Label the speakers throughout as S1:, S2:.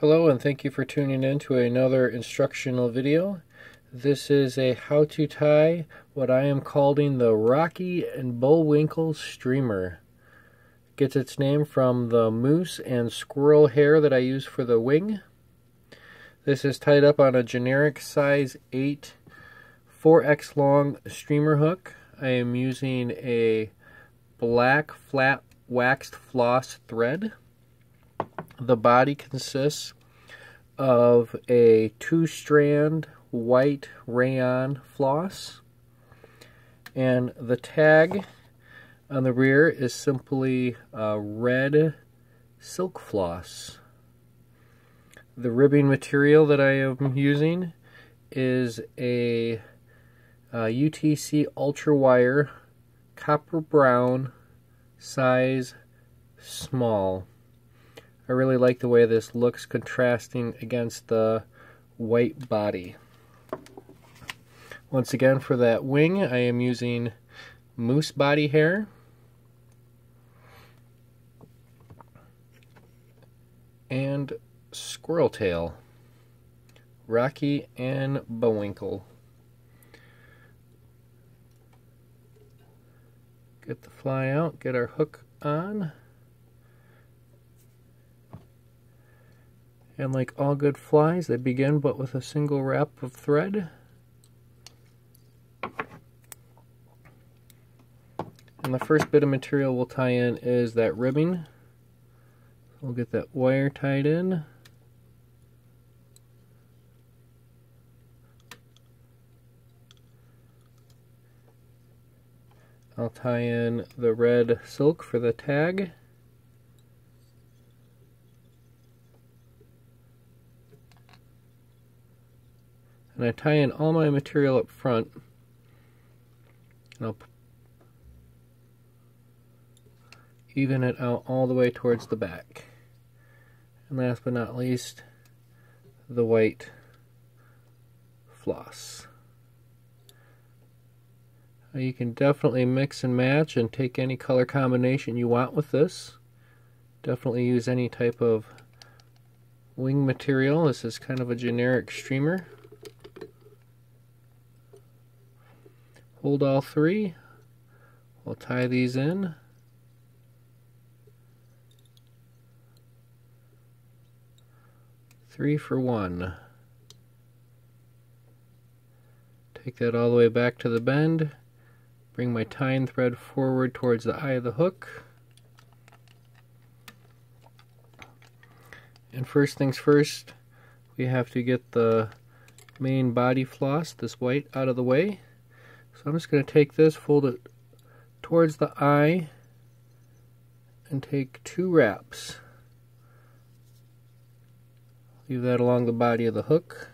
S1: Hello and thank you for tuning in to another instructional video. This is a how to tie what I am calling the Rocky and Bullwinkle streamer. It gets its name from the moose and squirrel hair that I use for the wing. This is tied up on a generic size 8 4x long streamer hook. I am using a black flat waxed floss thread. The body consists of a 2-strand white rayon floss, and the tag on the rear is simply red silk floss. The ribbing material that I am using is a UTC ultra wire copper brown size small. I really like the way this looks contrasting against the white body. Once again, for that wing, I am using moose body hair and squirrel tail, Rocky and Bullwinkle. Get the fly out, get our hook on. And like all good flies, they begin but with a single wrap of thread. And the first bit of material we'll tie in is that ribbing. We'll get that wire tied in. I'll tie in the red silk for the tag. And I tie in all my material up front, and I'll even it out all the way towards the back. And last but not least, the white floss. Now you can definitely mix and match and take any color combination you want with this. Definitely use any type of wing material. This is kind of a generic streamer. Hold all three. We'll tie these in. Three for one. Take that all the way back to the bend. Bring my tying thread forward towards the eye of the hook. And first things first, we have to get the main body floss, this white, out of the way. So I'm just going to take this, fold it towards the eye, and take 2 wraps. Leave that along the body of the hook,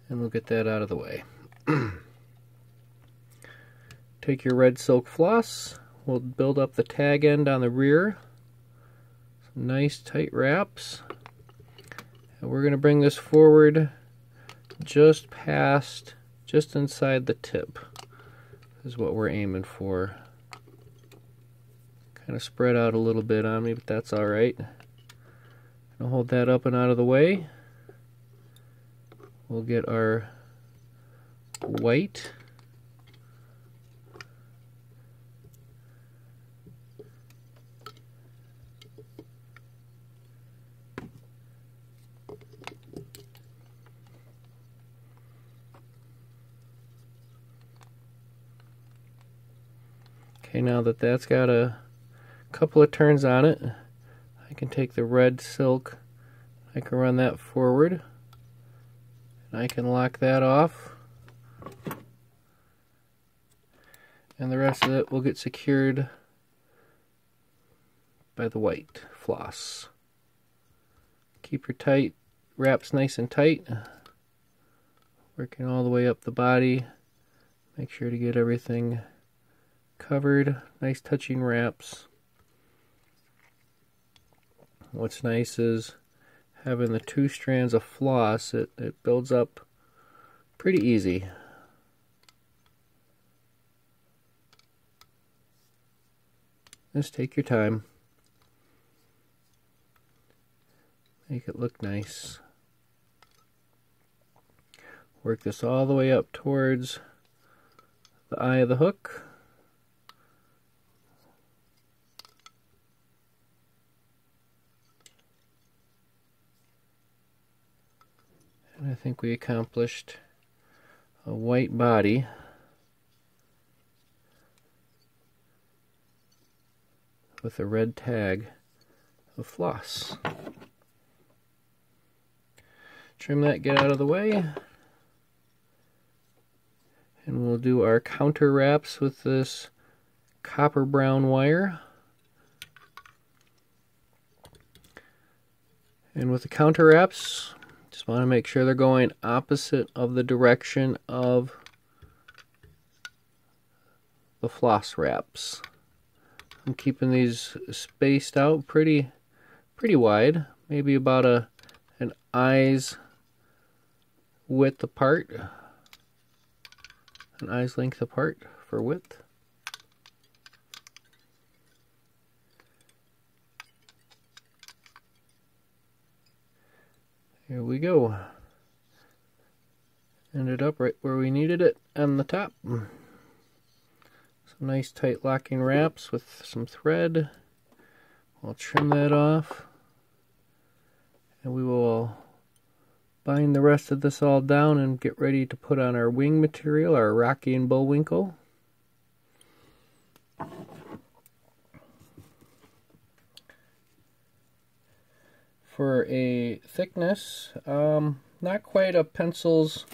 S1: and we'll get that out of the way. Take your red silk floss, we'll build up the tag end on the rear. Some nice tight wraps. And we're going to bring this forward just inside the tip is what we're aiming for. Kind of spread out a little bit on me, but that's alright. I'll hold that up and out of the way. We'll get our white. Okay, now that that's got a couple of turns on it, I can take the red silk, I can run that forward, and I can lock that off, and the rest of it will get secured by the white floss. Keep your tight wraps nice and tight, working all the way up the body. Make sure to get everything covered, nice touching wraps. What's nice is having the 2 strands of floss, it builds up pretty easy. Just take your time. make it look nice. Work this all the way up towards the eye of the hook. And I think we accomplished a white body with a red tag of floss. Trim that, get out of the way. And we'll do our counter wraps with this copper brown wire. And with the counter wraps, just want to make sure they're going opposite of the direction of the floss wraps. I'm keeping these spaced out pretty wide, maybe about an eye's width apart. An eye's length apart for width. Here we go. Ended up right where we needed it on the top. Some nice tight locking wraps with some thread. I'll trim that off. And we will bind the rest of this all down and get ready to put on our wing material, our Rocky and Bullwinkle. For a thickness, not quite a pencil's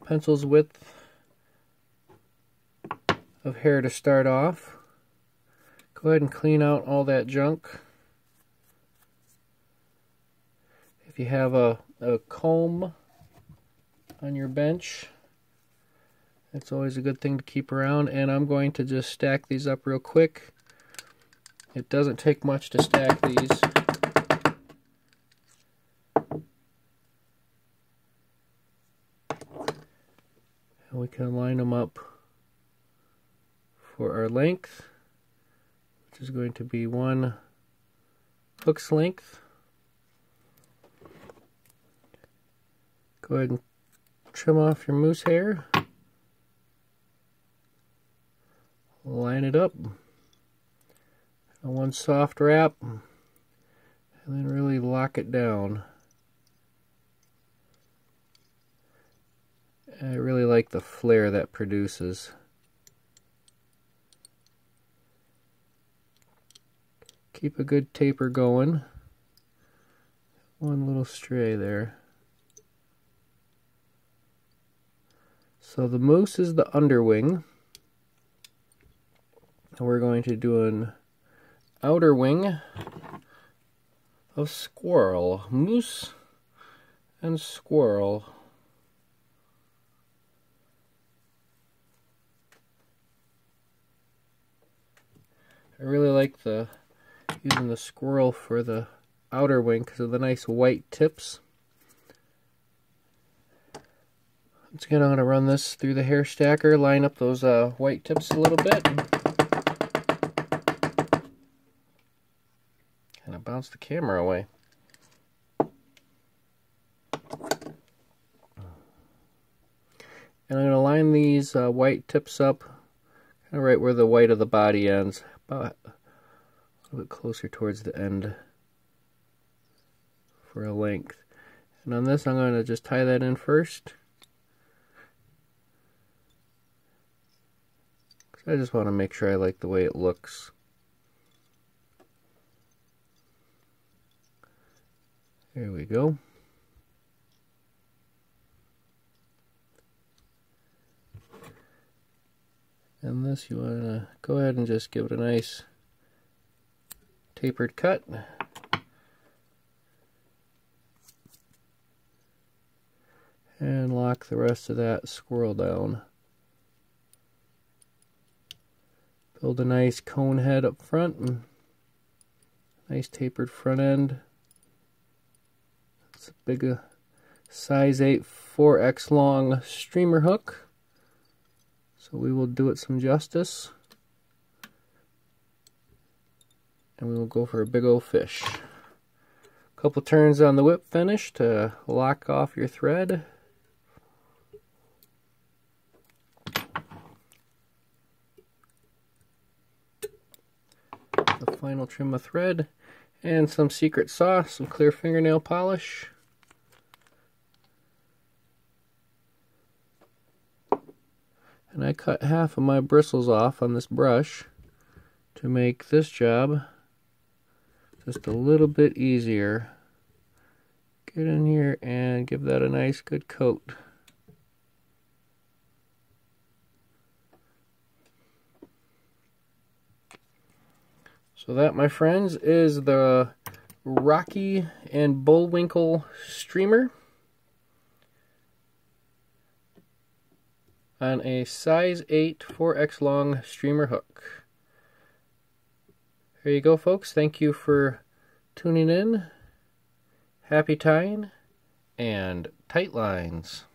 S1: width of hair to start off. Go ahead and clean out all that junk. If you have a comb on your bench, that's always a good thing to keep around. And I'm going to just stack these up real quick. It doesn't take much to stack these. And we can line them up for our length, which is going to be 1 hook's length. Go ahead and trim off your moose hair. Line it up. And one soft wrap. And then really lock it down. I really like the flare that produces. Keep a good taper going. One little stray there. So the moose is the underwing. And we're going to do an outer wing of squirrel. Moose and squirrel. I really like using the squirrel for the outer wing because of the nice white tips. Once again, I'm going to run this through the hair stacker, line up those white tips a little bit. Kind of bounce the camera away. And I'm going to line these white tips up kind of right where the white of the body ends, about a little bit closer towards the end for a length. And on this, I'm going to just tie that in first. I just want to make sure I like the way it looks. There we go. And this, you want to go ahead and just give it a nice tapered cut. And lock the rest of that squirrel down. Build a nice cone head up front and nice tapered front end. It's a big size 8 4x long streamer hook. So we will do it some justice. And we will go for a big old fish. Couple turns on the whip finish to lock off your thread. The final trim of thread and some secret sauce, some clear fingernail polish. And I cut half of my bristles off on this brush to make this job just a little bit easier. Get in here and give that a nice good coat. So that, my friends, is the Rocky and Bullwinkle streamer on a size 8 4x long streamer hook. There you go, folks. Thank you for tuning in. Happy tying and tight lines.